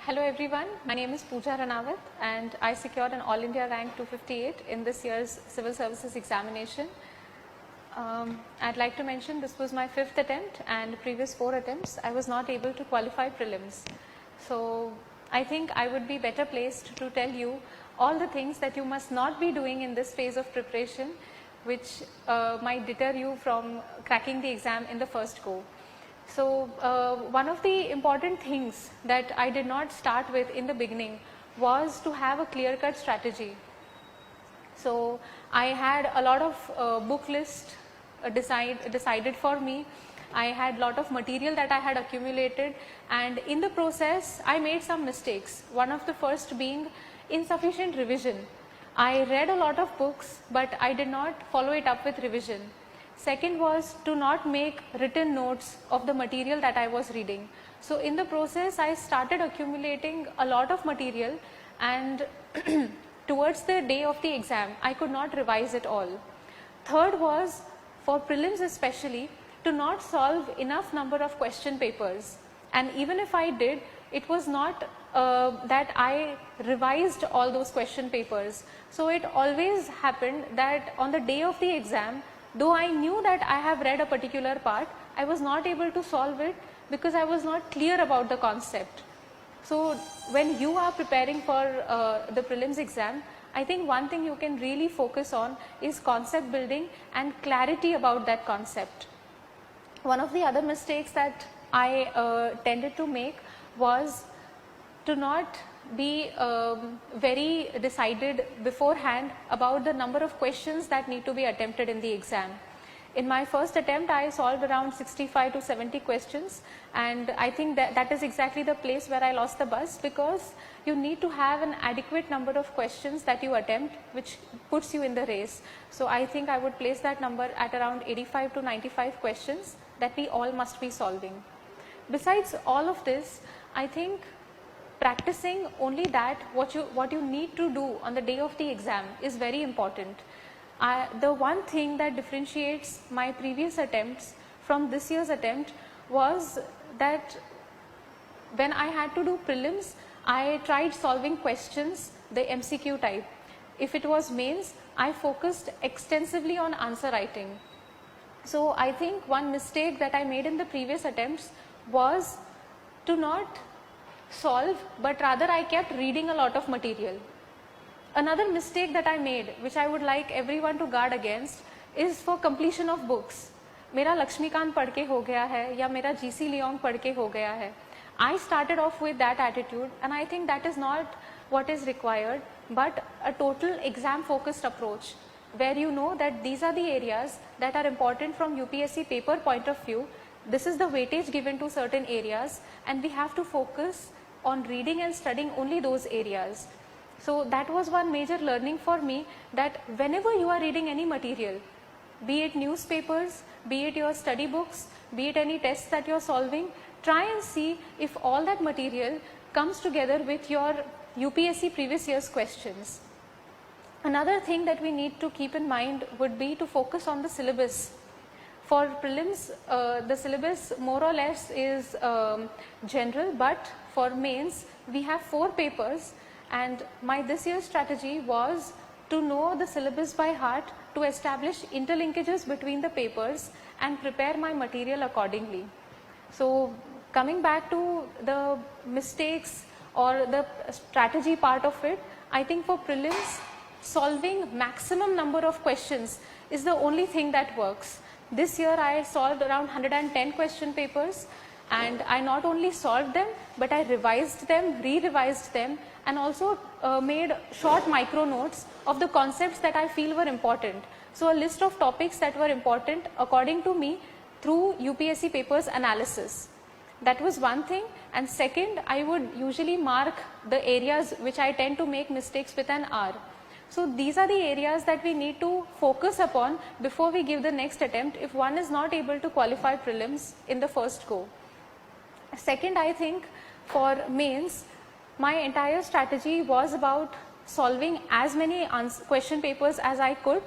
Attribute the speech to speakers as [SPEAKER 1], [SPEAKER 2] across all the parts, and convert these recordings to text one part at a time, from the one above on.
[SPEAKER 1] Hello everyone, my name is Pooja and I secured an All India rank 258 in this year's Civil Services examination. I'd like to mention this was my 5th attempt and previous 4 attempts I was not able to qualify prelims. So I think I would be better placed to tell you all the things that you must not be doing in this phase of preparation which might deter you from cracking the exam in the first go. So one of the important things that I did not start with in the beginning was to have a clear-cut strategy. So I had a lot of book list decided for me. I had lot of material that I had accumulated, and in the process I made some mistakes. One of the first being insufficient revision. I read a lot of books, but I did not follow it up with revision. Second was to not make written notes of the material that I was reading. So in the process I started accumulating a lot of material, and towards the day of the exam I could not revise it all. Third was, for prelims especially, to not solve enough number of question papers, and even if I did, it was not that I revised all those question papers. So it always happened that on the day of the exam, though I knew that I have read a particular part, I was not able to solve it because I was not clear about the concept. So when you are preparing for the prelims exam, I think one thing you can really focus on is concept building and clarity about that concept. One of the other mistakes that I tended to make was to not be very decided beforehand about the number of questions that need to be attempted in the exam. In my first attempt I solved around 65 to 70 questions, and I think that is exactly the place where I lost the bus, because you need to have an adequate number of questions that you attempt which puts you in the race. So I think I would place that number at around 85 to 95 questions that we all must be solving. Besides all of this, I think practicing only that what you need to do on the day of the exam is very important. The one thing that differentiates my previous attempts from this year's attempt was that when I had to do prelims, I tried solving questions the MCQ type. If it was mains, I focused extensively on answer writing. So I think one mistake that I made in the previous attempts was to not solve, but rather I kept reading a lot of material. Another mistake that I made, which I would like everyone to guard against, is for completion of books. मेरा लक्ष्मीकांत पढ़ के हो गया है या मेरा GC Leong पढ़ के हो गया है. I started off with that attitude, and I think that is not what is required, but a total exam focused approach where you know that these are the areas that are important from UPSC paper point of view. This is the weightage given to certain areas, and we have to focus on reading and studying only those areas. So that was one major learning for me, that whenever you are reading any material, be it newspapers, be it your study books, be it any tests that you are solving, try and see if all that material comes together with your UPSC previous year's questions. Another thing that we need to keep in mind would be to focus on the syllabus. For prelims, the syllabus more or less is general, but for mains we have 4 papers, and my this year's strategy was to know the syllabus by heart, to establish interlinkages between the papers and prepare my material accordingly. So coming back to the mistakes or the strategy part of it, I think for prelims, solving maximum number of questions is the only thing that works. This year I solved around 110 question papers, and I not only solved them, but I revised them, re-revised them, and also made short micro notes of the concepts that I feel were important. So a list of topics that were important according to me through UPSC papers analysis. That was one thing. And second, I would usually mark the areas which I tend to make mistakes with an R. So these are the areas that we need to focus upon before we give the next attempt if one is not able to qualify prelims in the first go. Second, I think for mains, my entire strategy was about solving as many question papers as I could,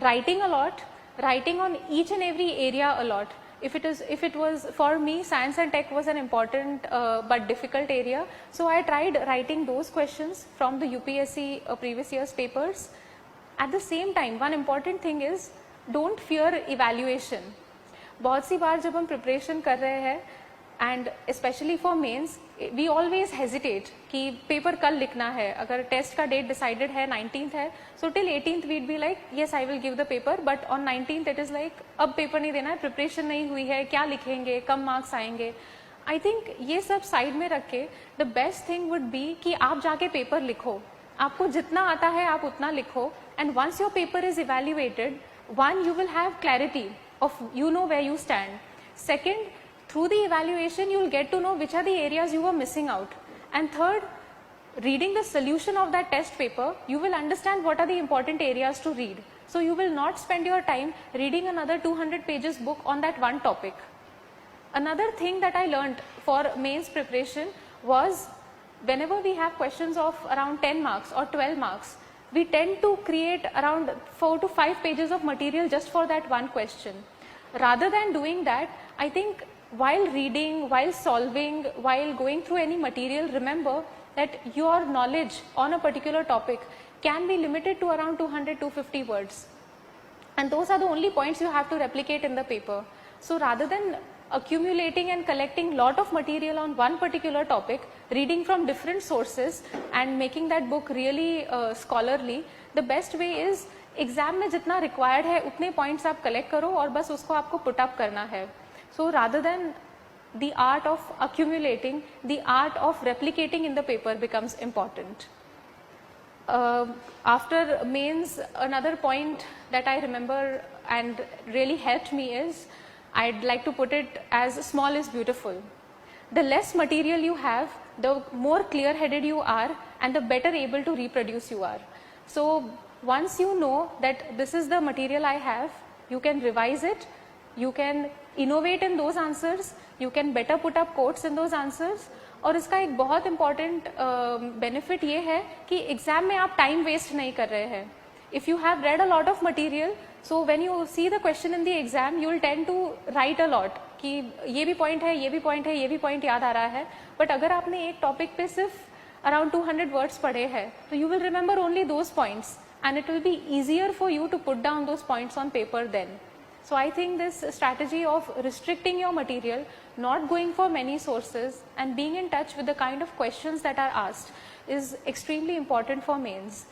[SPEAKER 1] writing a lot, writing on each and every area a lot. if it was for me, science and tech was an important but difficult area. So I tried writing those questions from the UPSC previous year's papers. At the same time, one important thing is don't fear evaluation. बहुत सी बार जब हम preparation कर रहे हैं and especially for mains, we always hesitate कि paper कल लिखना है. अगर test का date decided है 19th है, so till 18th we'd be like yes I will give the paper, but on 19th it is like अब paper नहीं देना है, preparation नहीं हुई है, क्या लिखेंगे, कम marks आएंगे. I think ये सब side में रख के the best thing would be कि आप जाके paper लिखो. आपको जितना आता है आप उतना लिखो, and once your paper is evaluated, one, you will have clarity of you know where you stand. Second, through the evaluation you will get to know which are the areas you were missing out. And third, reading the solution of that test paper, you will understand what are the important areas to read. So you will not spend your time reading another 200 pages book on that one topic. Another thing that I learned for mains preparation was whenever we have questions of around 10 marks or 12 marks, we tend to create around 4 to 5 pages of material just for that one question. Rather than doing that, I think while reading, while solving, while going through any material, remember that your knowledge on a particular topic can be limited to around 200-250 words. And those are the only points you have to replicate in the paper. So rather than accumulating and collecting lot of material on one particular topic, reading from different sources and making that book really scholarly, the best way is exam में जितना required है उतने points आप collect करो और बस उसको आपको put up करना है. So rather than the art of accumulating, the art of replicating in the paper becomes important. After mains, another point that I remember and really helped me is, I'd like to put it as small is beautiful. The less material you have, the more clear-headed you are and the better able to reproduce you are. So once you know that this is the material I have, you can revise it, you can innovate in those answers, you can better put up quotes in those answers. और इसका एक बहुत important benefit ये है कि exam में आप time waste नहीं कर रहे हैं. If you have read a lot of material, so when you see the question in the exam, you will tend to write a lot कि ये भी point है, ये भी point है, ये भी point याद आ रहा है. But अगर आपने एक topic पे सिर्फ around 200 words पढ़े हैं, तो you will remember only those points, and it will be easier for you to put down those points on paper then. So I think this strategy of restricting your material, not going for many sources and being in touch with the kind of questions that are asked is extremely important for mains.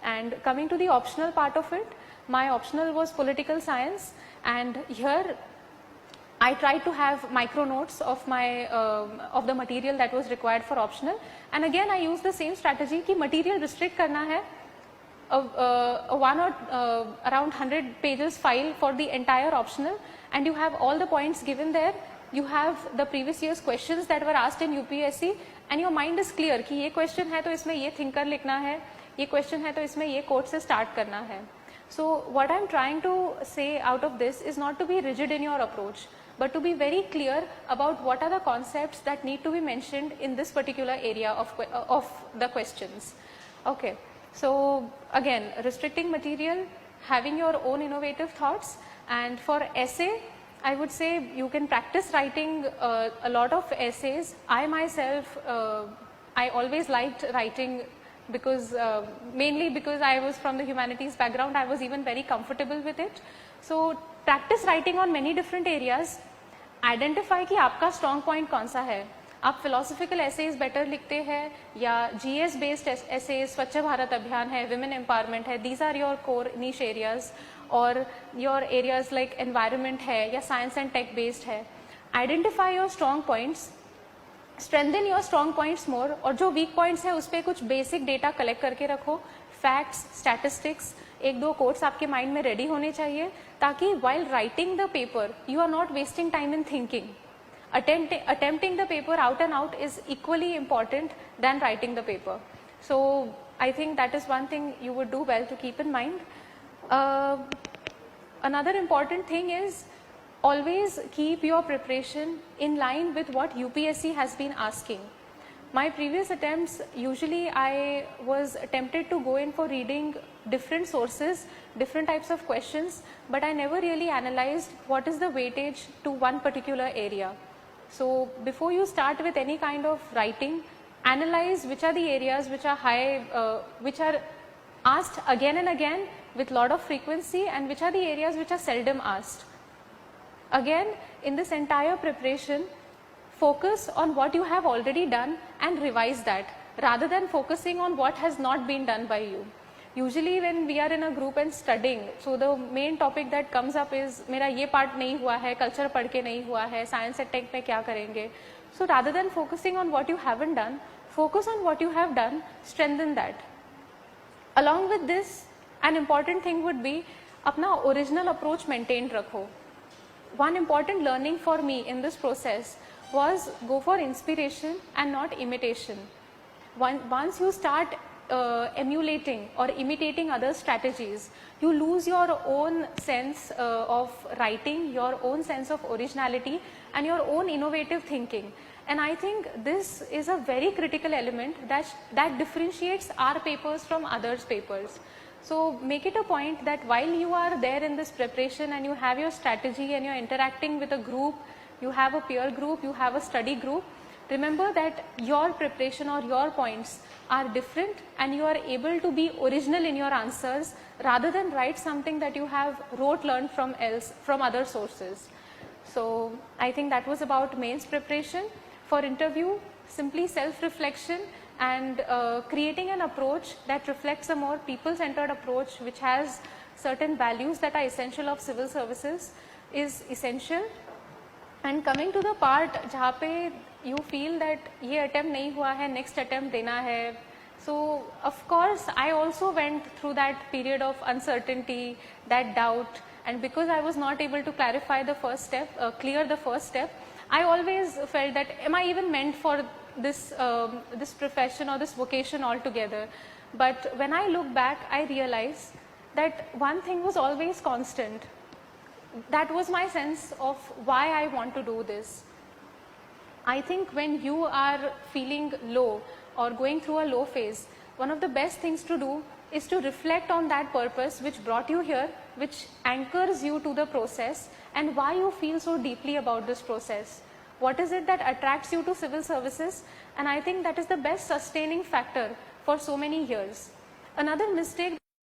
[SPEAKER 1] And coming to the optional part of it, my optional was political science, and here I tried to have micro notes of my of the material that was required for optional, and again I used the same strategy कि material restrict करना है. One or around 100 pages file for the entire optional, and you have all the points given there. You have the previous year's questions that were asked in UPSC, and your mind is clear कि ये question है तो इसमें ये thinker लिखना है, ये question है तो इसमें ये quote से start करना है. So what I'm trying to say out of this is not to be rigid in your approach, but to be very clear about what are the concepts that need to be mentioned in this particular area of the questions. Okay. So again, restricting material, having your own innovative thoughts, and for essay, I would say you can practice writing a lot of essays. I myself, I always liked writing because mainly because I was from the humanities background, I was even very comfortable with it. So practice writing on many different areas. Identify कि आपका strong point कौन सा है. आप philosophical essays better लिखते हैं या GS based essays, स्वच्छ भारत अभियान है, women empowerment है, these are your core niche areas, और your areas like environment है या science and tech based है. Identify your strong points, strengthen your strong points more, और जो weak points है उस पर कुछ basic data collect करके रखो, facts, statistics, एक दो quotes आपके mind में ready होने चाहिए ताकि while writing the paper you are not wasting time in thinking. Attempting the paper out and out is equally important than writing the paper. So I think that is one thing you would do well to keep in mind. Another important thing is always keep your preparation in line with what UPSC has been asking. My previous attempts, usually I was tempted to go in for reading different sources, different types of questions, but I never really analyzed what is the weightage to one particular area. So before you start with any kind of writing, analyze which are the areas which are high, which are asked again and again with lot of frequency, and which are the areas which are seldom asked. Again, in this entire preparation, focus on what you have already done and revise that, rather than focusing on what has not been done by you. Usually when we are in a group and studying, so the main topic that comes up is मेरा ये part नहीं हुआ है, culture पढ़ के नहीं हुआ है, science and tech में क्या करेंगे. So rather than focusing on what you haven't done, focus on what you have done, strengthen that. Along with this, an important thing would be अपना original approach maintained रखो. One important learning for me in this process was go for inspiration and not imitation. Once you start emulating or imitating other strategies, you lose your own sense of writing, your own sense of originality and your own innovative thinking. And I think this is a very critical element that differentiates our papers from others' papers. So make it a point that while you are there in this preparation and you have your strategy and you're interacting with a group, you have a peer group, you have a study group, remember that your preparation or your points are different and you are able to be original in your answers rather than write something that you have learned from other sources. So I think that was about mains preparation. For interview, simply self-reflection and creating an approach that reflects a more people-centered approach which has certain values that are essential of civil services is essential. And coming to the part जहाँ पे you feel that ये attempt नहीं हुआ है, next attempt देना है. So of course I also went through that period of uncertainty, that doubt, and because I was not able to clarify the first step, clear the first step, I always felt that am I even meant for this profession or this vocation altogether. But when I look back, I realize that one thing was always constant. That was my sense of why I want to do this. I think when you are feeling low or going through a low phase, one of the best things to do is to reflect on that purpose which brought you here, which anchors you to the process, and why you feel so deeply about this process. What is it that attracts you to civil services? And I think that is the best sustaining factor for so many years. Another mistake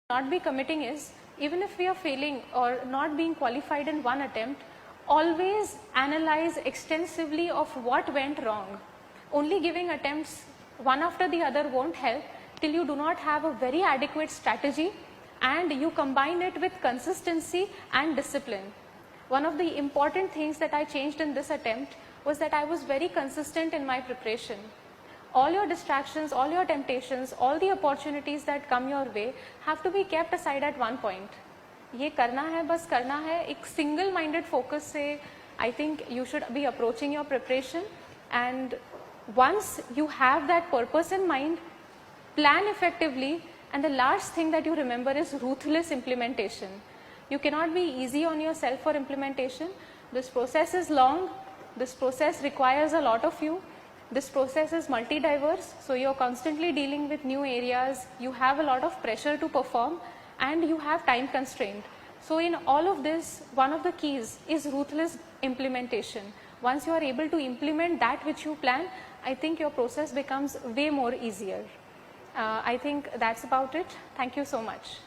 [SPEAKER 1] not be committing is, even if we are failing or not being qualified in one attempt, always analyze extensively of what went wrong. Only giving attempts one after the other won't help till you do not have a very adequate strategy and you combine it with consistency and discipline. One of the important things that I changed in this attempt was that I was very consistent in my preparation. All your distractions, all your temptations, all the opportunities that come your way have to be kept aside at one point. ये करना है, बस करना है, एक single minded focus से I think you should be approaching your preparation, and once you have that purpose in mind, plan effectively, and the last thing that you remember is ruthless implementation. You cannot be easy on yourself for implementation. This process is long, this process requires a lot of you. This process is multi-diverse, so you're constantly dealing with new areas, you have a lot of pressure to perform, and you have time constraint. So in all of this, one of the keys is ruthless implementation. Once you are able to implement that which you plan, I think your process becomes way more easier. I think that's about it. Thank you so much.